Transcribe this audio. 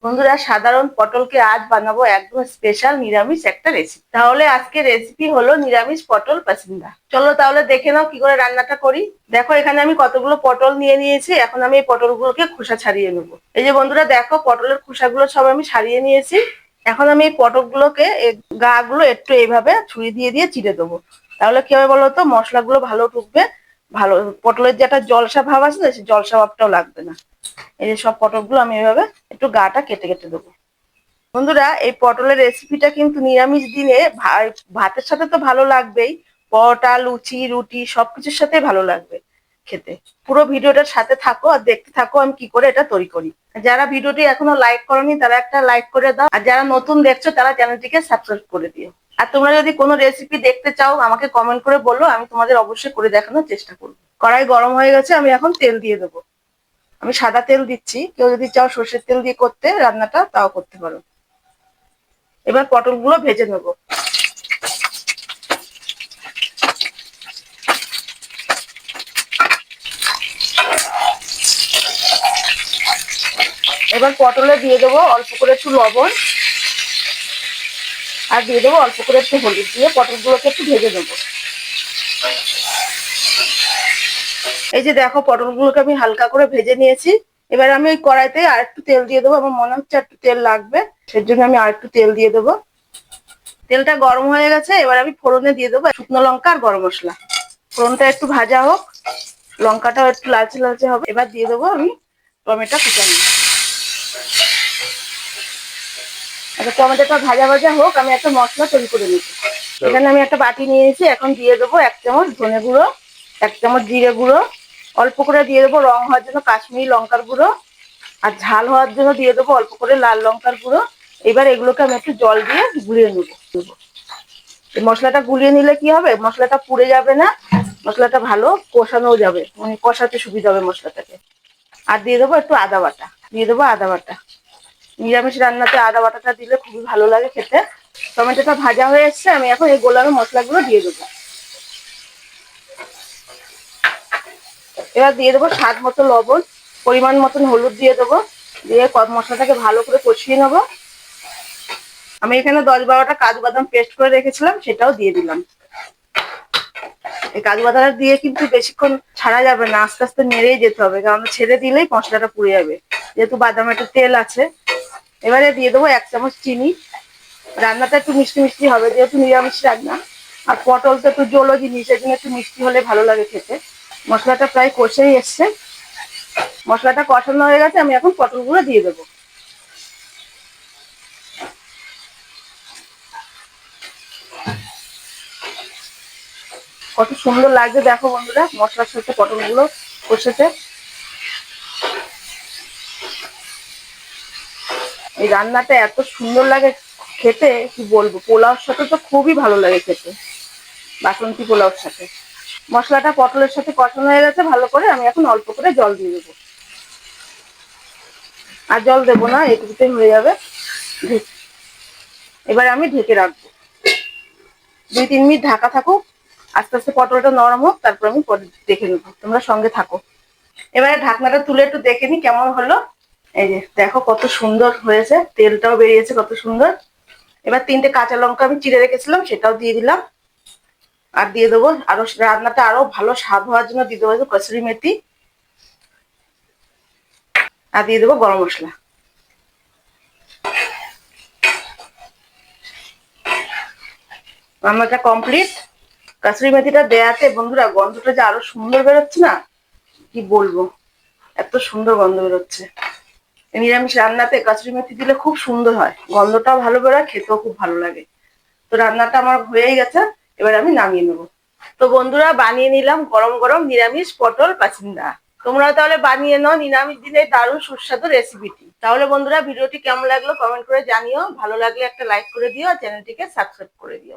বন্ধুরা, সাধারণ পটলকে আজ বানাবো একদম স্পেশাল নিরামিষ একটা রেসিপি। তাহলে আজকে রেসিপি হলো নিরামিষ পটল পাসিন্দা। চলো তাহলে দেখে নাও কি করে রান্নাটা করি। দেখো, এখানে আমি কতগুলো পটল নিয়ে নিয়েছি। এখন আমি এই পটলগুলোকে খোসা ছাড়িয়ে নেবো। এই যে বন্ধুরা দেখো, পটলের খোসাগুলো সব আমি ছাড়িয়ে নিয়েছি। এখন আমি এই পটলগুলোকে গা গুলো একটু এইভাবে ছুরি দিয়ে দিয়ে চিড়ে দেবো। তাহলে কি হবে বলতো, মশলাগুলো ভালো ঢুকবে। ভালো, পটলের যে একটা জলসা ভাব আছে না, সেই জলসা ভাবটাও লাগবে না। এই যে সব পটলগুলো আমি এভাবে একটু গাটা কেটে কেটে দেবো। বন্ধুরা, এই পটলের রেসিপিটা কিন্তু নিরামিষ দিনে ভাতের সাথে তো ভালো লাগবেই, পরোটা, লুচি, রুটি সবকিছুর সাথে ভালো লাগবে খেতে। পুরো ভিডিওটার সাথে থাকো আর দেখতে থাকো আমি কি করে এটা তৈরি করি। যারা ভিডিওটি এখনো লাইক করোনি তারা একটা লাইক করে দাও, আর যারা নতুন দেখছো তারা চ্যানেলটিকে সাবস্ক্রাইব করে দিও। আর তোমরা যদি কোনো রেসিপি দেখতে চাও আমাকে কমেন্ট করে বলো, আমি তোমাদের অবশ্যই করে দেখানোর চেষ্টা করবো। কড়াই গরম হয়ে গেছে, আমি এখন তেল দিয়ে দেবো। আমি সাদা তেল দিচ্ছি, কেউ যদি চাও সর্ষের তেল দিয়ে করতে রান্নাটা তাও করতে পারো। এবার পটলগুলো ভেজে নেব। এবার পটলে দিয়ে দেবো অল্প করে একটু লবণ, আর দিয়ে দেবো অল্প করে একটু হলুদ, দিয়ে পটলগুলোকে একটু ভেজে নেবো। এই যে দেখো, পটলগুলোকে আমি হালকা করে ভেজে নিয়েছি। এবার আমি ওই কড়াইতে আর একটু তেল দিয়ে দেবো। আমার মনে হচ্ছে একটু তেল লাগবে, সেজন্য আমি আর একটু তেল দিয়ে দেবো। তেলটা গরম হয়ে গেছে, এবার আমি ফোড়নে দিয়ে দেবো শুকনো লঙ্কা আর গরম মশলা। ফোড়নটা একটু ভাজা হোক, লঙ্কাটাও একটু লালচে লালচে হবে। এবার দিয়ে দেবো আমি টমেটো কুচানো। আচ্ছা, টমেটোটা ভাজা ভাজা হোক, আমি একটা মশলা তৈরি করে নিচ্ছি। এখানে আমি একটা বাটি নিয়েছি। এখন দিয়ে দেবো 1 চামচ ধনে গুঁড়ো, 1 চামচ জিরে গুঁড়ো, অল্প করে দিয়ে দেবো রং হওয়ার জন্য কাশ্মীরি লঙ্কার গুঁড়ো, আর ঝাল হওয়ার জন্য দিয়ে দেবো অল্প করে লাল লঙ্কার গুঁড়ো। এবার এগুলোকে আমি একটু জল দিয়ে গুলিয়ে নেবো। এই মশলাটা গুলিয়ে নিলে কি হবে, মশলাটা পুড়ে যাবে না, মশলাটা ভালো কষানো যাবে, মানে কষাতে সুবিধা হবে মশলাটাকে। আর দিয়ে দেবো একটু আদা বাটা, দিয়ে দেবো আদা বাটা। নিরামিষ রান্নাতে আদা বাটাটা দিলে খুবই ভালো লাগে খেতে। টমেটোটা ভাজা হয়ে এসছে, আমি এখন এই গোলানো মশলাগুলো দিয়ে দেবো। এবার দিয়ে দেবো স্বাদ মতো লবণ, পরিমাণ মতন হলুদ দিয়ে দেবো। দিয়ে মশলাটাকে ভালো করে কষিয়ে নেবো। আমি এখানে 10-12টা কাজু বাদাম পেস্ট করে রেখেছিলাম, সেটাও দিয়ে দিলাম। এই কাজু বাদামটা দিয়ে কিন্তু বেশিক্ষণ ছাড়া যাবে না, আস্তে আস্তে নেড়েই যেতে হবে, কারণ ছেড়ে দিলেই মশলাটা পুড়ে যাবে, যেহেতু বাদামে একটু তেল আছে। এবারে দিয়ে দেবো 1 চামচ চিনি। রান্নাটা একটু মিষ্টি মিষ্টি হবে, যেহেতু নিরামিষ রান্না, আর পটল তো একটু জলো জিনিস, এই জন্য একটু মিষ্টি হলে ভালো লাগে খেতে। মশলাটা প্রায় কষেই এসছে, মশলাটা কষানো হয়ে গেছে, আমি এখন পটলগুলো দিয়ে দেবো। কত সুন্দর লাগছে দেখো বন্ধুরা, মশলার সাথে পটলগুলো কষেছে। এই রান্নাটা এত সুন্দর লাগে খেতে, কি বলবো, পোলাওর সাথে তো খুবই ভালো লাগে খেতে, বাসন্তী পোলাওর সাথে। মশলাটা পটলের সাথে কষানো হয়ে গেছে ভালো করে, আমি এখন অল্প করে জল দিয়ে দেবো। আর জল দেবো না, এটুকুতেই হয়ে যাবে। এবার আমি ঢেকে রাখবো, 2-3 মিনিট ঢাকা থাকুক, আস্তে আস্তে পটলটা নরম হোক, তারপর আমি দেখে নেবো। তোমরা সঙ্গে থাকো। এবারে ঢাকনাটা তুলে একটু দেখে নি কেমন হলো। এই যে দেখো কত সুন্দর হয়েছে, তেলটাও বেরিয়েছে কত সুন্দর। এবার 3টে কাঁচা লঙ্কা আমি চিড়ে রেখেছিলাম, সেটাও দিয়ে দিলাম। আর দিয়ে দেবো, আরো রান্নাটা আরো ভালো স্বাদ হওয়ার জন্য দিয়ে দেবো কসুরি মেথি, আর দিয়ে দেবো গরম মশলা। রান্নাটা কমপ্লিট। কসুরি মেথিটা দেয়াতে বন্ধুরা গন্ধটা যে আরো সুন্দর বেরোচ্ছে না, কি বলবো, এত সুন্দর গন্ধ বেরোচ্ছে। নিরামিষ রান্নাতে কসুরি মেথি দিলে খুব সুন্দর হয়, গন্ধটাও ভালো বেরোয়, খেতেও খুব ভালো লাগে। তো রান্নাটা আমার হয়েই গেছে, এবার আমি নামিয়ে নেবো। তো বন্ধুরা, বানিয়ে নিলাম গরম গরম নিরামিষ পটল পাসিন্দা। তোমরা তাহলে বানিয়ে নাও নিরামিষ দিনে দারুণ সুস্বাদু রেসিপিটি। তাহলে বন্ধুরা, ভিডিওটি কেমন লাগলো কমেন্ট করে জানিও, ভালো লাগলে একটা লাইক করে দিও, চ্যানেলটিকে সাবস্ক্রাইব করে দিও।